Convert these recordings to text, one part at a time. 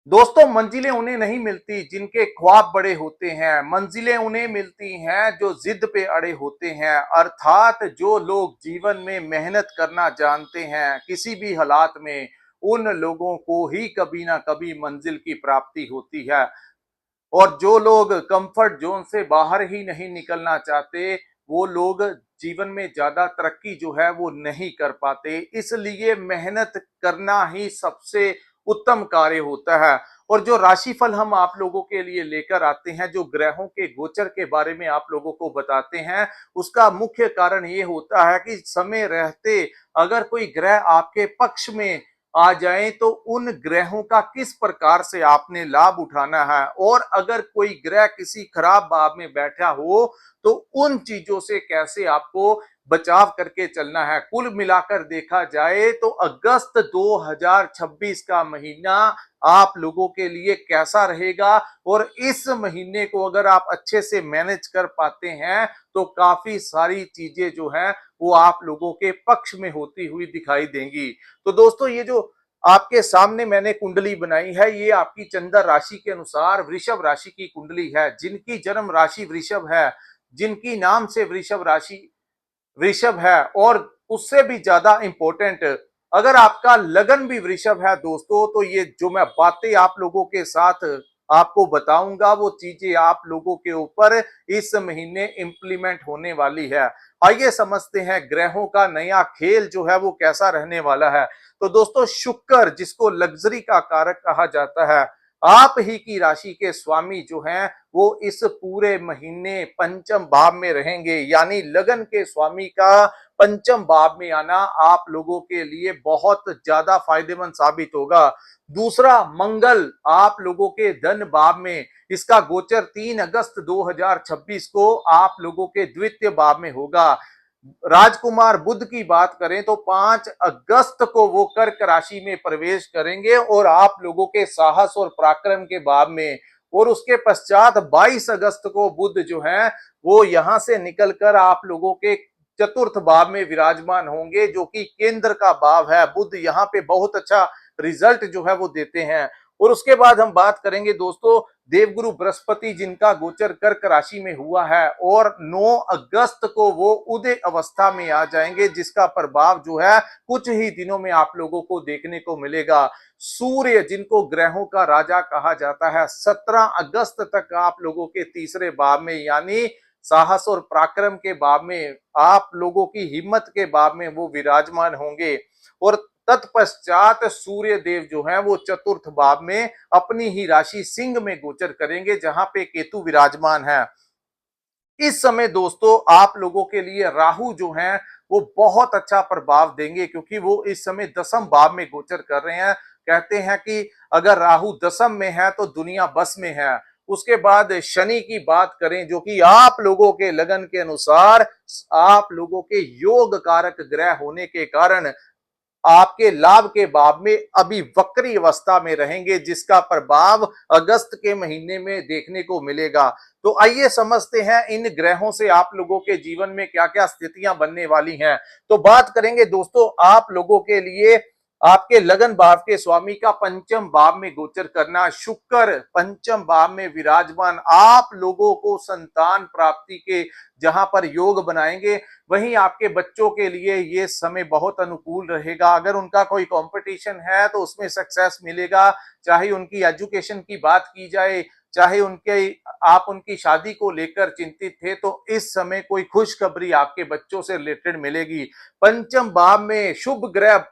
दोस्तों, मंजिलें उन्हें नहीं मिलती जिनके ख्वाब बड़े होते हैं। मंजिलें उन्हें मिलती हैं जो जिद पे अड़े होते हैं। अर्थात जो लोग जीवन में मेहनत करना जानते हैं किसी भी हालात में, उन लोगों को ही कभी ना कभी मंजिल की प्राप्ति होती है। और जो लोग कंफर्ट जोन से बाहर ही नहीं निकलना चाहते, वो लोग जीवन में ज्यादा तरक्की जो है वो नहीं कर पाते। इसलिए मेहनत करना ही सबसे उत्तम कार्य होता है। और जो राशिफल हम आप लोगों के लिए लेकर आते हैं, जो ग्रहों के गोचर के बारे में आप लोगों को बताते हैं, उसका मुख्य कारण ये होता है कि समय रहते अगर कोई ग्रह आपके पक्ष में आ जाए तो उन ग्रहों का किस प्रकार से आपने लाभ उठाना है, और अगर कोई ग्रह किसी खराब भाव में बैठा हो तो उन चीजों से कैसे आपको बचाव करके चलना है। कुल मिलाकर देखा जाए तो अगस्त 2026 का महीना आप लोगों के लिए कैसा रहेगा, और इस महीने को अगर आप अच्छे से मैनेज कर पाते हैं तो काफी सारी चीजें जो है वो आप लोगों के पक्ष में होती हुई दिखाई देंगी। तो दोस्तों, ये जो आपके सामने मैंने कुंडली बनाई है, ये आपकी चंद्र राशि के अनुसार वृषभ राशि की कुंडली है। जिनकी जन्म राशि वृषभ है, जिनकी नाम से वृषभ राशि वृषभ है, और उससे भी ज्यादा इंपॉर्टेंट, अगर आपका लगन भी वृषभ है दोस्तों, तो ये जो मैं बातें आप लोगों के साथ आपको बताऊंगा वो चीजें आप लोगों के ऊपर इस महीने इंप्लीमेंट होने वाली है। आइए समझते हैं ग्रहों का नया खेल जो है वो कैसा रहने वाला है। तो दोस्तों, शुक्र जिसको लग्जरी का कारक कहा जाता है, आप ही की राशि के स्वामी जो हैं वो इस पूरे महीने पंचम भाव में रहेंगे। यानी लगन के स्वामी का पंचम भाव में आना आप लोगों के लिए बहुत ज्यादा फायदेमंद साबित होगा। दूसरा, मंगल आप लोगों के धन भाव में, इसका गोचर 3 अगस्त 2026 को आप लोगों के द्वितीय भाव में होगा। राजकुमार बुध की बात करें तो 5 अगस्त को वो कर्क राशि में प्रवेश करेंगे और आप लोगों के साहस और पराक्रम के भाव में। और उसके पश्चात 22 अगस्त को बुध जो है वो यहां से निकलकर आप लोगों के चतुर्थ भाव में विराजमान होंगे, जो कि केंद्र का भाव है। बुध यहाँ पे बहुत अच्छा रिजल्ट जो है वो देते हैं। और उसके बाद हम बात करेंगे दोस्तों देवगुरु बृहस्पति, जिनका गोचर कर्क राशि में हुआ है, और 9 अगस्त को वो उदय अवस्था में आ जाएंगे, जिसका प्रभाव जो है कुछ ही दिनों में आप लोगों को देखने को मिलेगा। सूर्य जिनको ग्रहों का राजा कहा जाता है, 17 अगस्त तक आप लोगों के तीसरे भाव में, यानी साहस और पराक्रम के भाव में, आप लोगों की हिम्मत के भाव में वो विराजमान होंगे। और तत्पश्चात सूर्य देव जो है वो चतुर्थ भाव में अपनी ही राशि सिंह में गोचर करेंगे, जहां पे केतु विराजमान है। इस समय दोस्तों आप लोगों के लिए राहु जो हैं वो बहुत अच्छा प्रभाव देंगे, क्योंकि वो इस समय दसम भाव में गोचर कर रहे हैं। कहते हैं कि अगर राहु दसम में है तो दुनिया बस में है। उसके बाद शनि की बात करें, जो कि आप लोगों के लगन के अनुसार आप लोगों के योग कारक ग्रह होने के कारण आपके लाभ के भाव में अभी वक्री अवस्था में रहेंगे, जिसका प्रभाव अगस्त के महीने में देखने को मिलेगा। तो आइए समझते हैं इन ग्रहों से आप लोगों के जीवन में क्या क्या स्थितियां बनने वाली हैं। तो बात करेंगे दोस्तों आप लोगों के लिए आपके लगन भाव के स्वामी का पंचम भाव में गोचर करना। शुक्र पंचम भाव में विराजमान आप लोगों को संतान प्राप्ति के जहां पर योग बनाएंगे, वहीं आपके बच्चों के लिए ये समय बहुत अनुकूल रहेगा। अगर उनका कोई कंपटीशन है तो उसमें सक्सेस मिलेगा। चाहे उनकी एजुकेशन की बात की जाए, चाहे उनके आप उनकी शादी को लेकर चिंतित थे, तो इस समय कोई खुशखबरी आपके बच्चों से रिलेटेड मिलेगी। पंचम भाव में शुभ ग्रह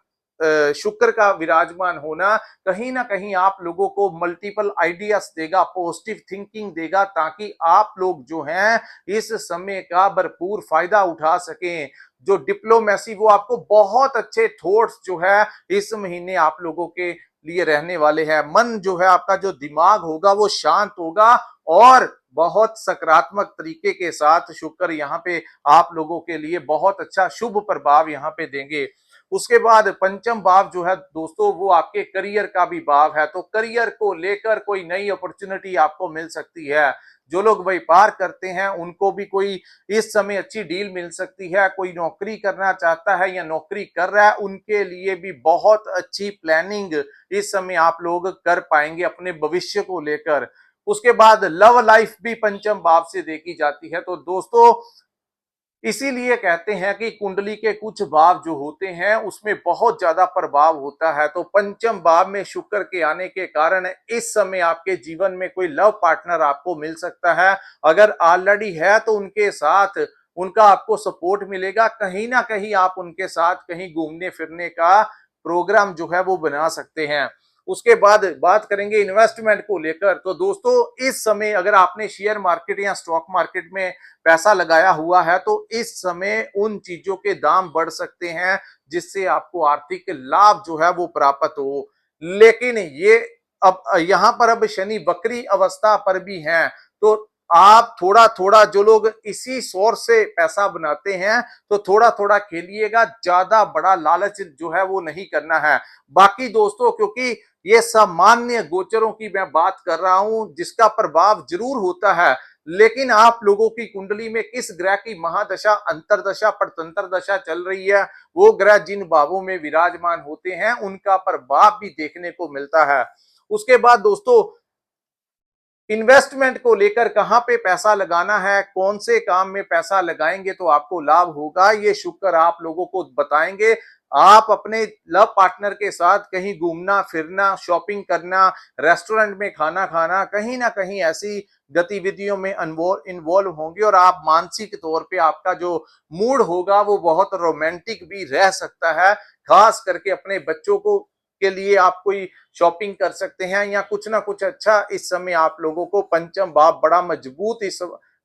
शुक्र का विराजमान होना कहीं ना कहीं आप लोगों को मल्टीपल आइडियाज देगा, पॉजिटिव थिंकिंग देगा, ताकि आप लोग जो हैं इस समय का भरपूर फायदा उठा सकें। जो डिप्लोमेसी, वो आपको बहुत अच्छे थॉट्स जो है इस महीने आप लोगों के लिए रहने वाले हैं। मन जो है आपका, जो दिमाग होगा वो शांत होगा, और बहुत सकारात्मक तरीके के साथ शुक्र यहाँ पे आप लोगों के लिए बहुत अच्छा शुभ प्रभाव यहाँ पे देंगे। उसके बाद पंचम भाव जो है दोस्तों वो आपके करियर का भी भाव है, तो करियर को लेकर कोई नई अपॉर्चुनिटी आपको मिल सकती है। जो लोग व्यापार करते हैं उनको भी कोई इस समय अच्छी डील मिल सकती है। कोई नौकरी करना चाहता है या नौकरी कर रहा है उनके लिए भी बहुत अच्छी प्लानिंग इस समय आप लोग कर पाएंगे अपने भविष्य को लेकर। उसके बाद लव लाइफ भी पंचम भाव से देखी जाती है। तो दोस्तों इसीलिए कहते हैं कि कुंडली के कुछ भाव जो होते हैं उसमें बहुत ज्यादा प्रभाव होता है। तो पंचम भाव में शुक्र के आने के कारण इस समय आपके जीवन में कोई लव पार्टनर आपको मिल सकता है। अगर ऑलरेडी है तो उनके साथ उनका आपको सपोर्ट मिलेगा, कहीं ना कहीं आप उनके साथ कहीं घूमने फिरने का प्रोग्राम जो है वो बना सकते हैं। उसके बाद बात करेंगे इन्वेस्टमेंट को लेकर। तो दोस्तों इस समय अगर आपने शेयर मार्केट या स्टॉक मार्केट में पैसा लगाया हुआ है तो इस समय उन चीजों के दाम बढ़ सकते हैं जिससे आपको आर्थिक लाभ जो है वो प्राप्त हो। लेकिन ये अब यहाँ पर अब शनि वक्री अवस्था पर भी हैं, तो आप थोड़ा थोड़ा जो लोग इसी सोर्स से पैसा बनाते हैं तो थोड़ा थोड़ा खेलिएगा, ज्यादा बड़ा लालच जो है वो नहीं करना है। बाकी दोस्तों क्योंकि ये सामान्य गोचरों की मैं बात कर रहा हूं जिसका प्रभाव जरूर होता है, लेकिन आप लोगों की कुंडली में किस ग्रह की महादशा अंतरदशा परतंत्र दशा चल रही है, वो ग्रह जिन भावों में विराजमान होते हैं उनका प्रभाव भी देखने को मिलता है। उसके बाद दोस्तों इन्वेस्टमेंट को लेकर कहां पे पैसा लगाना है, कौन से काम में पैसा लगाएंगे तो आपको लाभ होगा, ये शुक्र आप लोगों को बताएंगे। आप अपने लव पार्टनर के साथ कहीं घूमना फिरना, शॉपिंग करना, रेस्टोरेंट में खाना खाना, कहीं ना कहीं ऐसी गतिविधियों में इन्वॉल्व होंगे और आप मानसिक तौर पे आपका जो मूड होगा वो बहुत रोमांटिक भी रह सकता है। खास करके अपने बच्चों को के लिए आप कोई शॉपिंग कर सकते हैं या कुछ ना कुछ अच्छा इस समय आप लोगों को पंचम भाव बड़ा मजबूत इस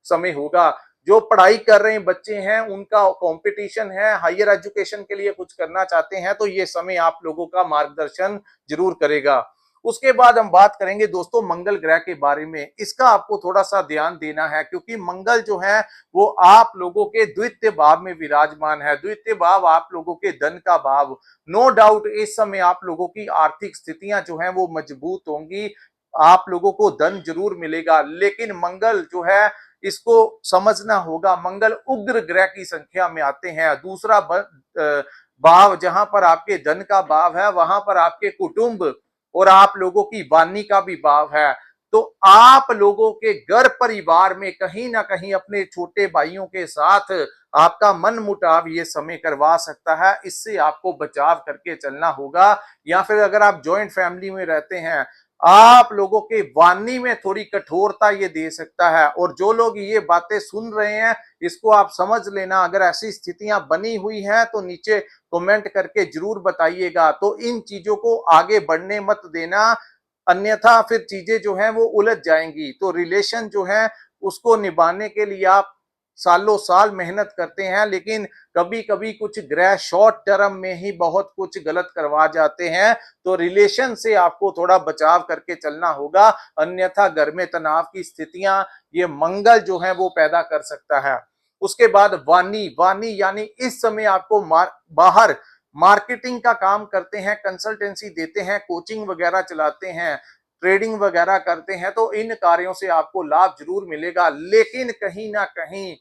समय होगा। जो पढ़ाई कर रहे हैं बच्चे हैं उनका कंपटीशन है, हायर एजुकेशन के लिए कुछ करना चाहते हैं तो ये समय आप लोगों का मार्गदर्शन जरूर करेगा। उसके बाद हम बात करेंगे दोस्तों मंगल ग्रह के बारे में। इसका आपको थोड़ा सा ध्यान देना है क्योंकि मंगल जो है वो आप लोगों के द्वितीय भाव में विराजमान है। द्वितीय भाव आप लोगों के धन का भाव। नो डाउट इस समय आप लोगों की आर्थिक स्थितियां जो हैं वो मजबूत होंगी, आप लोगों को धन जरूर मिलेगा। लेकिन मंगल जो है इसको समझना होगा, मंगल उग्र ग्रह की संख्या में आते हैं। दूसरा भाव जहां पर आपके धन का भाव है वहां पर आपके कुटुंब और आप लोगों की वाणी का भी भाव है। तो आप लोगों के घर परिवार में कहीं ना कहीं अपने छोटे भाइयों के साथ आपका मन मुटाव ये समय करवा सकता है, इससे आपको बचाव करके चलना होगा। या फिर अगर आप जॉइंट फैमिली में रहते हैं आप लोगों के वाणी में थोड़ी कठोरता ये दे सकता है। और जो लोग ये बातें सुन रहे हैं इसको आप समझ लेना, अगर ऐसी स्थितियां बनी हुई हैं तो नीचे कमेंट करके जरूर बताइएगा। तो इन चीजों को आगे बढ़ने मत देना, अन्यथा फिर चीजें जो हैं वो उलझ जाएंगी। तो रिलेशन जो है उसको निभाने के लिए आप सालों साल मेहनत करते हैं, लेकिन कभी कभी कुछ ग्रह शॉर्ट टर्म में ही बहुत कुछ गलत करवा जाते हैं। तो रिलेशन से आपको थोड़ा बचाव करके चलना होगा, अन्यथा घर में तनाव की स्थितियां ये मंगल जो है वो पैदा कर सकता है। उसके बाद वाणी, वाणी यानी इस समय आपको बाहर मार्केटिंग का काम करते हैं, कंसल्टेंसी देते हैं, कोचिंग वगैरह चलाते हैं, ट्रेडिंग वगैरह करते हैं तो इन कार्यों से आपको लाभ जरूर मिलेगा। लेकिन कहीं ना कहीं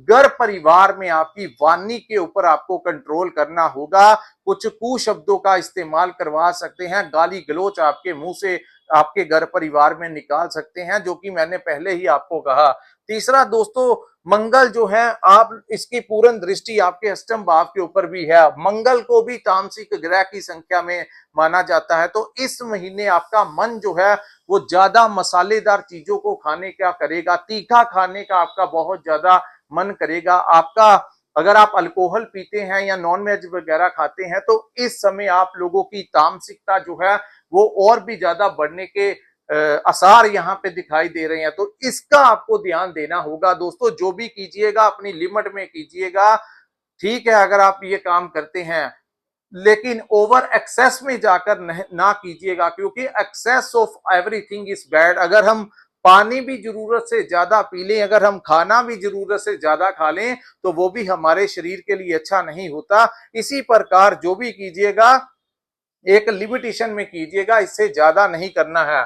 घर परिवार में आपकी वाणी के ऊपर आपको कंट्रोल करना होगा। कुछ कुशब्दों का इस्तेमाल करवा सकते हैं, गाली गलौच आपके मुंह से आपके घर परिवार में निकाल सकते हैं, जो कि मैंने पहले ही आपको कहा। तीसरा दोस्तों मंगल जो है आप इसकी पूर्ण दृष्टि आपके अष्टम भाव के ऊपर भी है। मंगल को भी तामसिक ग्रह की संख्या में माना जाता है। तो इस महीने आपका मन जो है वो ज्यादा मसालेदार चीजों को खाने का करेगा, तीखा खाने का आपका बहुत ज्यादा मन करेगा। आपका अगर आप अल्कोहल पीते हैं या नॉन वेज वगैरह खाते हैं तो इस समय आप लोगों की तामसिकता जो है वो और भी ज्यादा बढ़ने के आसार यहाँ पे दिखाई दे रहे हैं। तो इसका आपको ध्यान देना होगा दोस्तों। जो भी कीजिएगा अपनी लिमिट में कीजिएगा, ठीक है अगर आप ये काम करते हैं, लेकिन ओवर एक्सेस में जाकर ना कीजिएगा क्योंकि excess of everything is bad. अगर हम पानी भी जरूरत से ज्यादा पी लें, अगर हम खाना भी जरूरत से ज्यादा खा लें तो वो भी हमारे शरीर के लिए अच्छा नहीं होता। इसी प्रकार जो भी कीजिएगा एक लिमिटेशन में कीजिएगा, इससे ज्यादा नहीं करना है।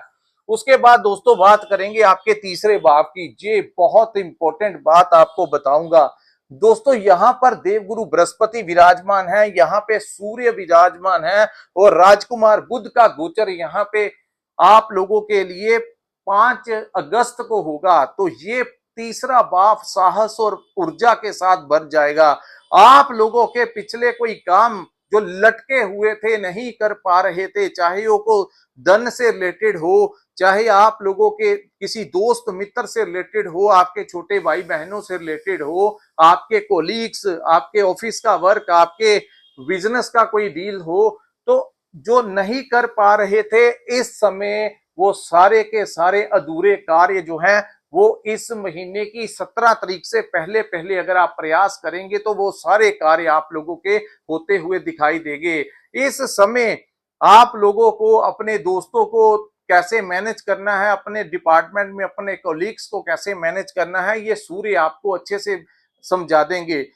उसके बाद दोस्तों बात करेंगे आपके तीसरे भाव की। ये बहुत इंपॉर्टेंट बात आपको बताऊंगा दोस्तों। यहाँ पर देवगुरु बृहस्पति विराजमान है, यहाँ पे सूर्य विराजमान है और राजकुमार बुध का गोचर यहाँ पे आप लोगों के लिए 5 अगस्त को होगा। तो ये तीसरा भाव साहस और ऊर्जा के साथ भर जाएगा। आप लोगों के पिछले कोई काम जो लटके हुए थे, नहीं कर पा रहे थे, चाहे वो को धन से रिलेटेड हो, चाहे आप लोगों के किसी दोस्त मित्र से रिलेटेड हो, आपके छोटे भाई बहनों से रिलेटेड हो, आपके कोलीग्स, आपके ऑफिस का वर्क, आपके बिजनेस का कोई डील हो, तो जो नहीं कर पा रहे थे इस समय, वो सारे के सारे अधूरे कार्य जो हैं वो इस महीने की 17 तारीख से पहले पहले अगर आप प्रयास करेंगे तो वो सारे कार्य आप लोगों के होते हुए दिखाई देंगे। इस समय आप लोगों को अपने दोस्तों को कैसे मैनेज करना है, अपने डिपार्टमेंट में अपने कोलीग्स को कैसे मैनेज करना है, ये सूर्य आपको अच्छे से समझा देंगे।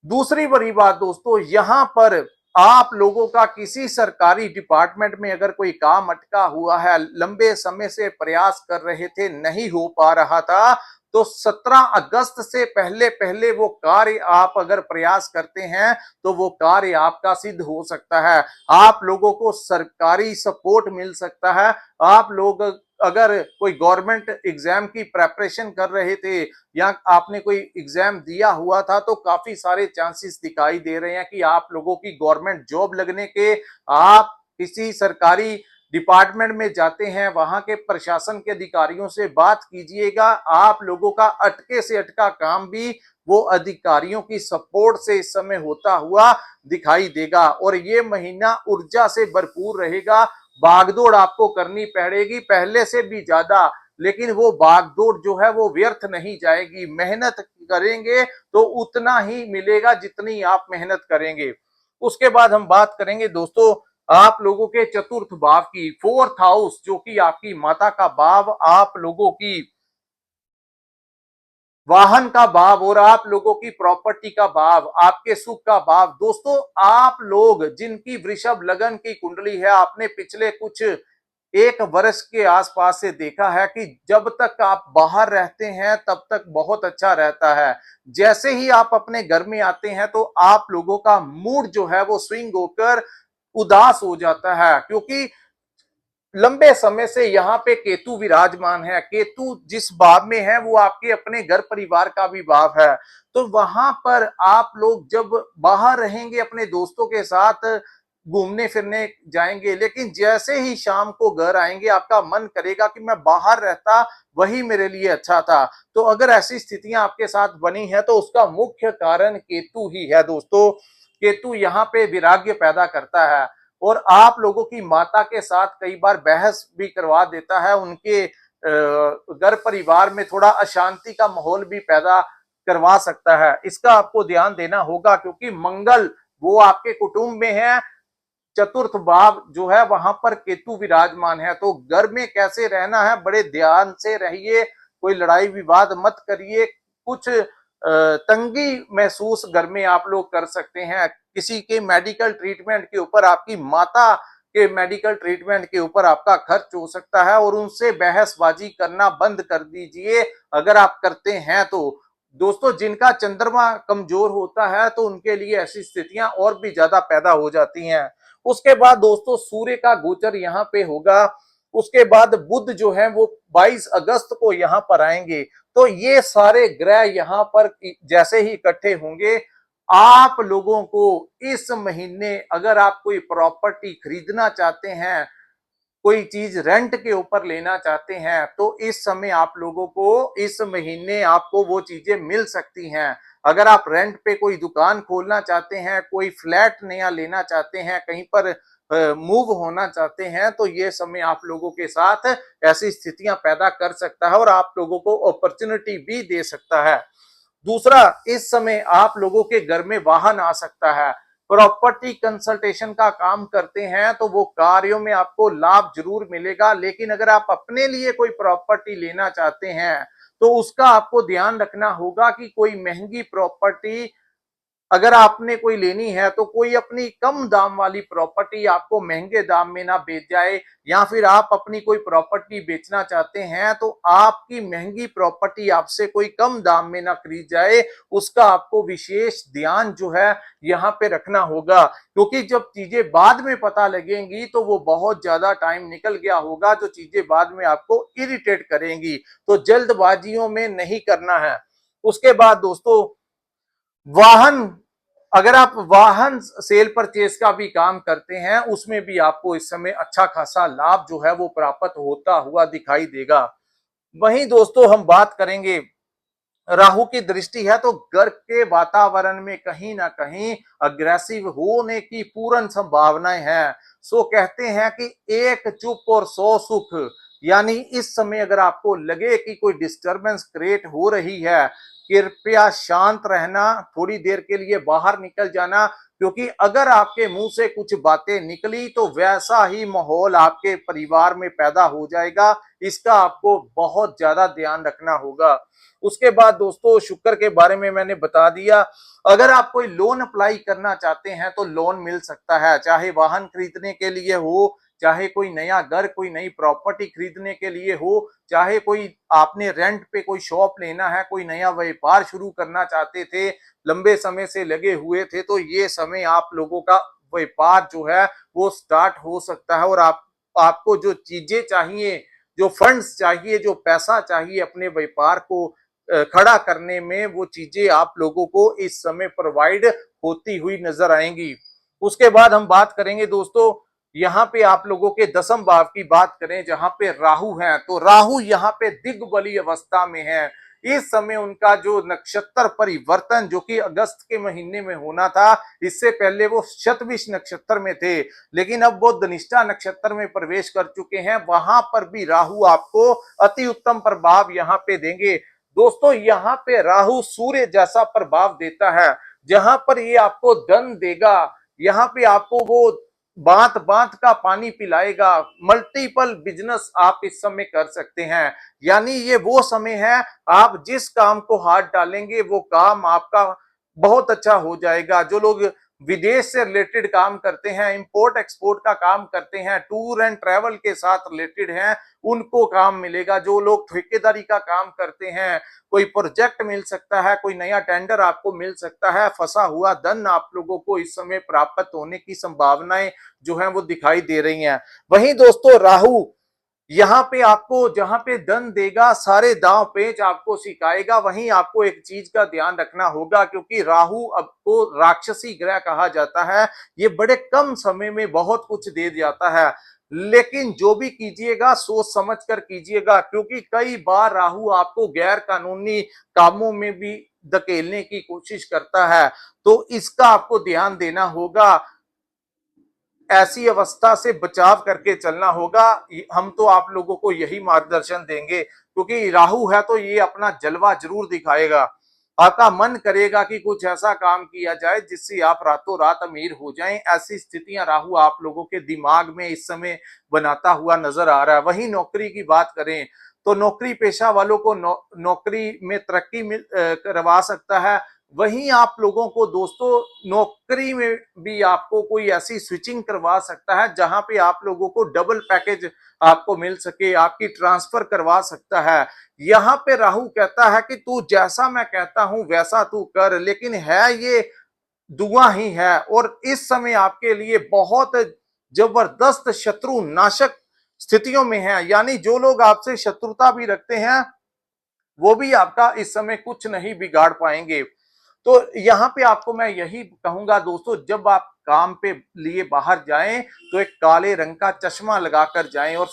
दूसरी बड़ी बात दोस्तों, यहां पर आप लोगों का किसी सरकारी डिपार्टमेंट में अगर कोई काम अटका हुआ है, लंबे समय से प्रयास कर रहे थे, नहीं हो पा रहा था, तो 17 अगस्त से पहले पहले वो कार्य आप अगर प्रयास करते हैं तो वो कार्य आपका सिद्ध हो सकता है। आप लोगों को सरकारी सपोर्ट मिल सकता है। आप लोग अगर कोई गवर्नमेंट एग्जाम की प्रेपरेशन कर रहे थे या आपने कोई एग्जाम दिया हुआ था, तो काफी सारे चांसेस दिखाई दे रहे हैं कि आप लोगों की गवर्नमेंट जॉब लगने के। आप किसी सरकारी डिपार्टमेंट में जाते हैं, वहां के प्रशासन के अधिकारियों से बात कीजिएगा, आप लोगों का अटके से अटका काम भी वो अधिकारियों की सपोर्ट से इस समय होता हुआ दिखाई देगा। और ये महीना ऊर्जा से भरपूर रहेगा। भागदौड़ आपको करनी पड़ेगी पहले से भी ज्यादा, लेकिन वो भागदौड़ जो है वो व्यर्थ नहीं जाएगी। मेहनत करेंगे तो उतना ही मिलेगा जितनी आप मेहनत करेंगे। उसके बाद हम बात करेंगे दोस्तों आप लोगों के चतुर्थ भाव की, फोर्थ हाउस, जो कि आपकी माता का भाव, आप लोगों की वाहन का भाव और आप लोगों की प्रॉपर्टी का भाव, आपके सुख का भाव। दोस्तों आप लोग जिनकी वृषभ लगन की कुंडली है, आपने पिछले कुछ 1 वर्ष के आसपास से देखा है कि जब तक आप बाहर रहते हैं तब तक बहुत अच्छा रहता है। जैसे ही आप अपने घर में आते हैं तो आप लोगों का मूड जो है वो स्विंग होकर उदास हो जाता है, क्योंकि लंबे समय से यहाँ पे केतु विराजमान है। केतु जिस भाव में है वो आपके अपने घर परिवार का भी भाव है। तो वहां पर आप लोग जब बाहर रहेंगे, अपने दोस्तों के साथ घूमने फिरने जाएंगे, लेकिन जैसे ही शाम को घर आएंगे आपका मन करेगा कि मैं बाहर रहता, वही मेरे लिए अच्छा था। तो अगर ऐसी स्थितियां आपके साथ बनी है तो उसका मुख्य कारण केतु ही है दोस्तों। केतु यहाँ पे विराग्य पैदा करता है और आप लोगों की माता के साथ कई बार बहस भी करवा देता है। उनके घर परिवार में थोड़ा अशांति का माहौल भी पैदा करवा सकता है। इसका आपको ध्यान देना होगा, क्योंकि मंगल वो आपके कुटुंब में है, चतुर्थ भाव जो है वहां पर केतु विराजमान है। तो घर में कैसे रहना है, बड़े ध्यान से रहिए, कोई लड़ाई विवाद मत करिए। कुछ तंगी महसूस घर में आप लोग कर सकते हैं। किसी के मेडिकल ट्रीटमेंट के ऊपर, आपकी माता के मेडिकल ट्रीटमेंट के ऊपर आपका खर्च हो सकता है और उनसे बहसबाजी करना बंद कर दीजिए अगर आप करते हैं तो। दोस्तों जिनका चंद्रमा कमजोर होता है तो उनके लिए ऐसी स्थितियां और भी ज्यादा पैदा हो जाती हैं। उसके बाद दोस्तों सूर्य का गोचर यहाँ पे होगा। उसके बाद बुध जो है वो 22 अगस्त को यहाँ पर आएंगे। तो ये सारे ग्रह यहाँ पर जैसे ही इकट्ठे होंगे, आप लोगों को इस महीने अगर आप कोई प्रॉपर्टी खरीदना चाहते हैं, कोई चीज रेंट के ऊपर लेना चाहते हैं, तो इस समय आप लोगों को इस महीने आपको वो चीजें मिल सकती हैं। अगर आप रेंट पे कोई दुकान खोलना चाहते हैं, कोई फ्लैट नया लेना चाहते हैं, कहीं पर मूव होना चाहते हैं, तो ये समय आप लोगों के साथ ऐसी स्थितियां पैदा कर सकता है और आप लोगों को अपॉर्चुनिटी भी दे सकता है। दूसरा, इस समय आप लोगों के घर में वाहन आ सकता है। प्रॉपर्टी कंसल्टेशन का काम करते हैं तो वो कार्यों में आपको लाभ जरूर मिलेगा। लेकिन अगर आप अपने लिए कोई प्रॉपर्टी लेना चाहते हैं तो उसका आपको ध्यान रखना होगा कि कोई महंगी प्रॉपर्टी अगर आपने कोई लेनी है तो कोई अपनी कम दाम वाली प्रॉपर्टी आपको महंगे दाम में ना बेच जाए, या फिर आप अपनी कोई प्रॉपर्टी बेचना चाहते हैं तो आपकी महंगी प्रॉपर्टी आपसे कोई कम दाम में ना खरीद जाए। उसका आपको विशेष ध्यान जो है यहाँ पे रखना होगा, क्योंकि जब चीजें बाद में पता लगेंगी तो वो बहुत ज्यादा टाइम निकल गया होगा, जो चीजें बाद में आपको इरिटेट करेंगी। तो जल्दबाजियों में नहीं करना है। उसके बाद दोस्तों, वाहन, अगर आप वाहन सेल परचेज का भी काम करते हैं उसमें भी आपको इस समय अच्छा खासा लाभ जो है वो प्राप्त होता हुआ दिखाई देगा। वहीं दोस्तों हम बात करेंगे, राहु की दृष्टि है तो घर के वातावरण में कहीं ना कहीं अग्रेसिव होने की पूर्ण संभावनाएं हैं। सो कहते हैं कि एक चुप और 100 सुख, यानी इस समय अगर आपको लगे कि कोई डिस्टरबेंस क्रिएट हो रही है, कृपया शांत रहना, थोड़ी देर के लिए बाहर निकल जाना, क्योंकि अगर आपके मुंह से कुछ बातें निकली तो वैसा ही माहौल आपके परिवार में पैदा हो जाएगा। इसका आपको बहुत ज्यादा ध्यान रखना होगा। उसके बाद दोस्तों, शुक्र के बारे में मैंने बता दिया। अगर आप कोई लोन अप्लाई करना चाहते हैं तो लोन मिल सकता है, चाहे वाहन खरीदने के लिए हो, चाहे कोई नया घर, कोई नई प्रॉपर्टी खरीदने के लिए हो, चाहे कोई आपने रेंट पे कोई शॉप लेना है, कोई नया व्यापार शुरू करना चाहते थे, लंबे समय से लगे हुए थे, तो ये समय आप लोगों का व्यापार जो है वो स्टार्ट हो सकता है। और आपको जो चीजें चाहिए, जो फंड्स चाहिए, जो पैसा चाहिए अपने व्यापार को खड़ा करने में, वो चीजें आप लोगों को इस समय प्रोवाइड होती हुई नजर आएंगी। उसके बाद हम बात करेंगे दोस्तों, यहाँ पे आप लोगों के दसम भाव की बात करें जहां पे राहु है, तो राहु यहाँ पे दिग्बली अवस्था में है। इस समय उनका जो नक्षत्र परिवर्तन जो कि अगस्त के महीने में होना था, इससे पहले वो शतभिष नक्षत्र में थे, लेकिन अब वो धनिष्ठा नक्षत्र में प्रवेश कर चुके हैं। वहां पर भी राहु आपको अति उत्तम प्रभाव यहाँ पे देंगे। दोस्तों, यहाँ पे राहु सूर्य जैसा प्रभाव देता है, जहां पर ये आपको धन देगा, यहाँ पे आपको वो बात बात का पानी पिलाएगा। मल्टीपल बिजनेस आप इस समय कर सकते हैं, यानी ये वो समय है, आप जिस काम को हाथ डालेंगे वो काम आपका बहुत अच्छा हो जाएगा। जो लोग विदेश से रिलेटेड काम करते हैं, इंपोर्ट एक्सपोर्ट का काम करते हैं, टूर एंड ट्रैवल के साथ रिलेटेड हैं, उनको काम मिलेगा। जो लोग ठेकेदारी का काम करते हैं, कोई प्रोजेक्ट मिल सकता है, कोई नया टेंडर आपको मिल सकता है, फंसा हुआ धन आप लोगों को इस समय प्राप्त होने की संभावनाएं जो है वो दिखाई दे रही हैं। वहीं दोस्तों, राहु यहाँ पे आपको जहां पे धन देगा, सारे दांव पेच आपको सिखाएगा। वहीं आपको एक चीज का ध्यान रखना होगा, क्योंकि राहु आपको राक्षसी ग्रह कहा जाता है, ये बड़े कम समय में बहुत कुछ दे जाता है। लेकिन जो भी कीजिएगा सोच समझ कर कीजिएगा, क्योंकि कई बार राहु आपको गैर कानूनी कामों में भी धकेलने की कोशिश करता है, तो इसका आपको ध्यान देना होगा। ऐसी अवस्था से बचाव करके चलना होगा। हम तो आप लोगों को यही मार्गदर्शन देंगे, क्योंकि राहु है तो ये अपना जलवा जरूर दिखाएगा। आपका मन करेगा कि कुछ ऐसा काम किया जाए जिससे आप रातों रात अमीर हो जाएं। ऐसी स्थितियां राहु आप लोगों के दिमाग में इस समय बनाता हुआ नजर आ रहा है। वहीं नौकरी की बात करें तो नौकरी पेशा वालों को नौकरी में तरक्की करवा सकता है। वहीं आप लोगों को दोस्तों नौकरी में भी आपको कोई ऐसी स्विचिंग करवा सकता है जहां पे आप लोगों को डबल पैकेज आपको मिल सके, आपकी ट्रांसफर करवा सकता है। यहाँ पे राहु कहता है कि तू जैसा मैं कहता हूं वैसा तू कर, लेकिन है ये दुआ ही है। और इस समय आपके लिए बहुत जबरदस्त शत्रु नाशक स्थितियों में है, यानी जो लोग आपसे शत्रुता भी रखते हैं वो भी आपका इस समय कुछ नहीं बिगाड़ पाएंगे। तो यहाँ पे आपको मैं यही कहूंगा दोस्तों, जब आप काम पे लिए बाहर जाएं तो एक काले रंग का चश्मा लगाकर जाएं, और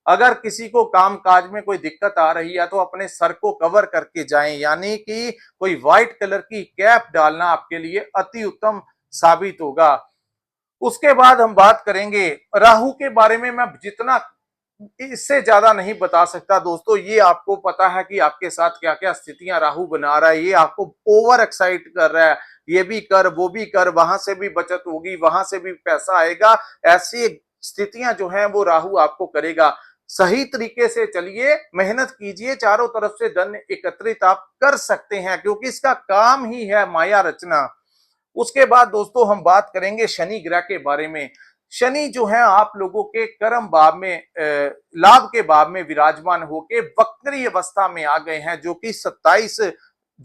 अगर किसी को काम काज में कोई दिक्कत आ रही है तो अपने सर को कवर करके जाएं, यानी कि कोई व्हाइट कलर की कैप डालना आपके लिए अति उत्तम साबित होगा। उसके बाद हम बात करेंगे राहु के बारे में। मैं जितना इससे ज्यादा नहीं बता सकता दोस्तों, ये आपको पता है कि आपके साथ क्या क्या स्थितियां राहु बना रहा है, ये आपको ओवर एक्साइट कर रहा है। ये भी कर, वो भी कर, वहां से भी बचत होगी, वहां से भी पैसा आएगा। ऐसी स्थितियां जो हैं वो राहु आपको करेगा। सही तरीके से चलिए, मेहनत कीजिए, चारों तरफ से धन एकत्रित आप कर सकते हैं, क्योंकि इसका काम ही है माया रचना। उसके बाद दोस्तों हम बात करेंगे शनि ग्रह के बारे में। शनि जो है आप लोगों के कर्म भाव में, लाभ के भाव में विराजमान होके वक्री अवस्था में आ गए हैं, जो कि 27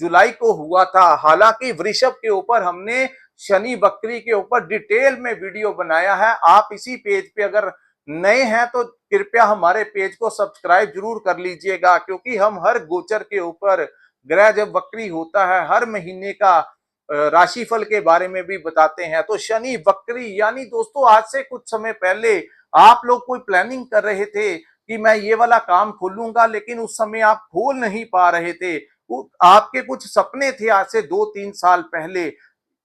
जुलाई को हुआ था। हालांकि वृषभ के ऊपर हमने शनि वक्री के ऊपर डिटेल में वीडियो बनाया है। आप इसी पेज पे अगर नए हैं तो कृपया हमारे पेज को सब्सक्राइब जरूर कर लीजिएगा, क्योंकि हम हर गोचर के ऊपर, ग्रह जब वक्री होता है, हर महीने का राशिफल के बारे में भी बताते हैं। तो शनि वक्री यानी दोस्तों आज से कुछ समय पहले आप लोग कोई प्लानिंग कर रहे थे कि मैं ये वाला काम खोलूंगा, लेकिन उस समय आप खोल नहीं पा रहे थे। आपके कुछ सपने थे आज से 2-3 साल पहले,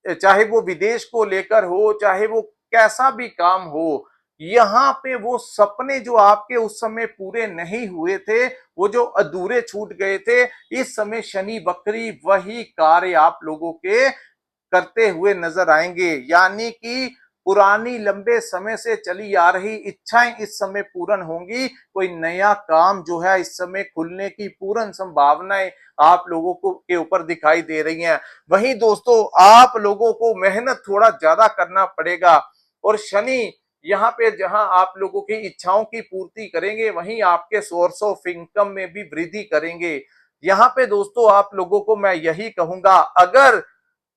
चाहे वो विदेश को लेकर हो, चाहे वो कैसा भी काम हो, यहाँ पे वो सपने जो आपके उस समय पूरे नहीं हुए थे, वो जो अधूरे छूट गए थे, इस समय शनि वक्री वही कार्य आप लोगों के करते हुए नजर आएंगे। यानी कि पुरानी लंबे समय से चली आ रही इच्छाएं इस समय पूर्ण होंगी। कोई नया काम जो है इस समय खुलने की पूर्ण संभावनाएं आप लोगों को के ऊपर दिखाई दे रही हैं। वहीं दोस्तों आप लोगों को मेहनत थोड़ा ज्यादा करना पड़ेगा, और शनि यहाँ पे जहां आप लोगों की इच्छाओं की पूर्ति करेंगे, वहीं आपके सोर्स ऑफ इनकम में भी वृद्धि करेंगे। यहाँ पे दोस्तों आप लोगों को मैं यही कहूंगा, अगर,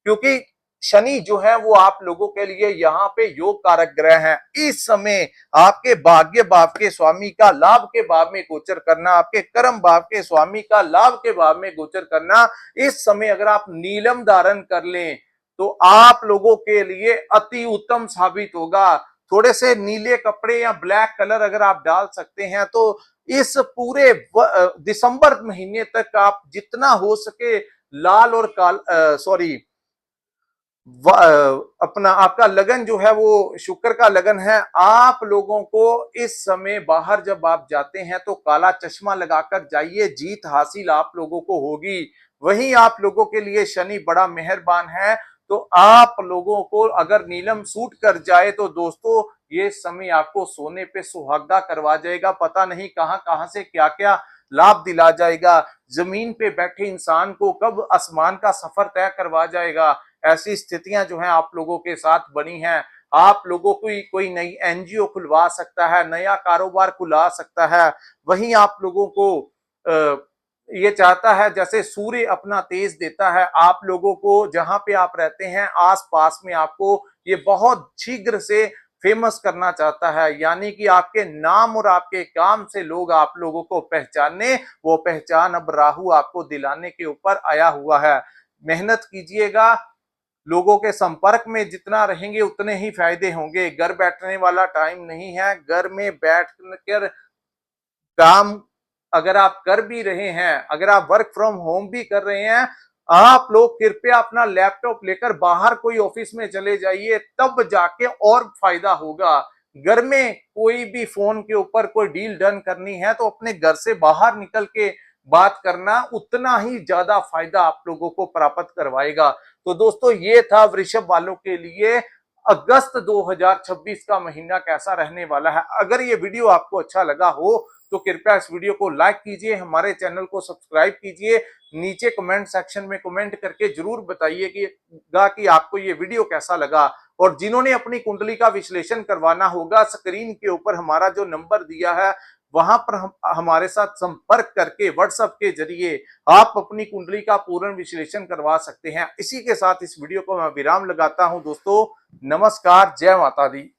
क्योंकि शनि जो है वो आप लोगों के लिए यहाँ पे योग कारक ग्रह है, इस समय आपके भाग्य भाव के स्वामी का लाभ के भाव में गोचर करना, आपके कर्म भाव के स्वामी का लाभ के भाव में गोचर करना, इस समय अगर आप नीलम धारण कर लें तो आप लोगों के लिए अति उत्तम साबित होगा। थोड़े से नीले कपड़े या ब्लैक कलर अगर आप डाल सकते हैं तो इस पूरे दिसंबर महीने तक आप जितना हो सके लाल और काल सॉरी अपना आपका लगन जो है वो शुक्र का लगन है। आप लोगों को इस समय बाहर जब आप जाते हैं तो काला चश्मा लगाकर जाइए, जीत हासिल आप लोगों को होगी। वहीं आप लोगों के लिए शनि बड़ा मेहरबान है, तो आप लोगों को अगर नीलम सूट कर जाए तो दोस्तों ये समय आपको सोने पे सुहागा करवा जाएगा। पता नहीं कहां कहां से क्या क्या लाभ दिला जाएगा। जमीन पे बैठे इंसान को कब आसमान का सफर तय करवा जाएगा। ऐसी स्थितियां जो हैं आप लोगों के साथ बनी हैं। आप लोगों को कोई नई एनजीओ खुलवा सकता है, नया कारोबार खुला सकता है। वहीं आप लोगों को ये चाहता है, जैसे सूर्य अपना तेज देता है, आप लोगों को जहां पे आप रहते हैं आसपास में आपको ये बहुत शीघ्र से फेमस करना चाहता है। यानी कि आपके नाम और आपके काम से लोग आप लोगों को पहचाने, वो पहचान अब राहु आपको दिलाने के ऊपर आया हुआ है। मेहनत कीजिएगा, लोगों के संपर्क में जितना रहेंगे उतने ही फायदे होंगे। घर बैठने वाला टाइम नहीं है। घर में बैठ कर काम अगर आप कर भी रहे हैं, अगर आप वर्क फ्रॉम होम भी कर रहे हैं, आप लोग कृपया अपना लैपटॉप लेकर बाहर कोई ऑफिस में चले जाइए, तब जाके और फायदा होगा। घर में कोई भी फोन के ऊपर कोई डील डन करनी है तो अपने घर से बाहर निकल के बात करना उतना ही ज्यादा फायदा आप लोगों को प्राप्त करवाएगा। तो दोस्तों ये था वृषभ वालों के लिए अगस्त 2026 का महीना कैसा रहने वाला है। अगर ये वीडियो आपको अच्छा लगा हो तो कृपया इस वीडियो को लाइक कीजिए, हमारे चैनल को सब्सक्राइब कीजिए, नीचे कमेंट सेक्शन में कमेंट करके जरूर बताइएगा कि आपको ये वीडियो कैसा लगा। और जिन्होंने अपनी कुंडली का विश्लेषण करवाना होगा, स्क्रीन के ऊपर हमारा जो नंबर दिया है वहां पर हमारे साथ संपर्क करके व्हाट्सएप के जरिए आप अपनी कुंडली का पूर्ण विश्लेषण करवा सकते हैं। इसी के साथ इस वीडियो को मैं विराम लगाता हूं दोस्तों। नमस्कार, जय माता दी।